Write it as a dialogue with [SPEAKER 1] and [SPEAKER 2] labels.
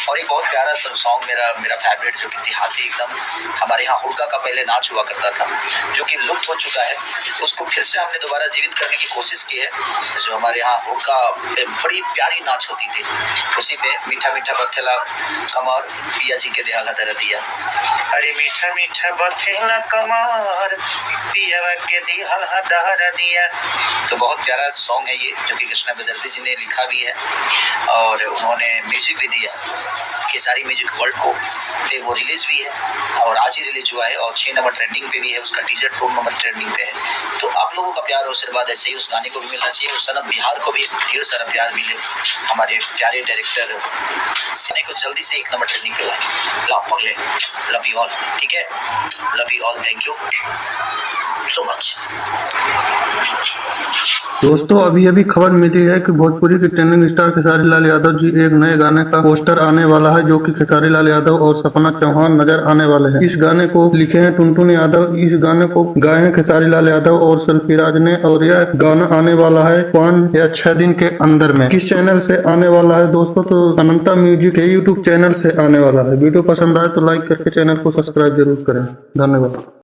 [SPEAKER 1] और एक बहुत प्यारा सा सॉन्ग मेरा मेरा फेवरेट जो कि देहाती एकदम, हमारे यहाँ हुड़का का पहले नाच हुआ करता था जो कि लुप्त हो चुका है, उसको फिर से हमने दोबारा जीवित करने की कोशिश की है। जो हमारे यहाँ हुड़का पे बड़ी प्यारी नाच होती थी, उसी पे मीठा मीठा बथेला कमर पिया जी के देहाला दर दिया, अरे मीठा मीठा बथेला कमर पिया के देहाला दर दिया। तो बहुत प्यारा सॉन्ग है ये, जो कि कृष्णा बेदर्दी जी ने लिखा भी है और उन्होंने म्यूजिक भी दिया। खेसारी म्यूजिक वर्ल्ड को वो रिलीज भी है और आज ही रिलीज हुआ है और 6 नंबर ट्रेंडिंग पे भी है, उसका टीजर 2 नंबर ट्रेंडिंग पे है। तो आप लोगों का प्यार और आशीर्वाद ऐसे ही उस गाने को भी मिलना चाहिए और सनम बिहार को भी ढेर सारा प्यार मिले। हमारे प्यारे डायरेक्टर गाने को जल्दी से 1 नंबर ट्रेंडिंग पे लाए। लाओ पगले, लव यू ऑल, ठीक है, love you all, thank you so much.
[SPEAKER 2] दोस्तों अभी खबर मिली है कि भोजपुरी के ट्रेंडिंग स्टार खेसारी लाल यादव जी एक नए गाने का पोस्टर आने वाला है, जो कि खेसारी लाल यादव और सपना चौहान नजर आने वाले हैं। इस गाने को लिखे हैं टुनटुन यादव, इस गाने को गाए हैं खेसारी लाल यादव और सेल्फीराज ने, और यह गाना आने वाला है 5 या 6 दिन के अंदर में। किस चैनल से आने वाला है दोस्तों? तो अनंता म्यूजिक के यूट्यूब चैनल से आने वाला है। वीडियो पसंद आए तो लाइक करके चैनल को सब्सक्राइब जरूर करें। धन्यवाद।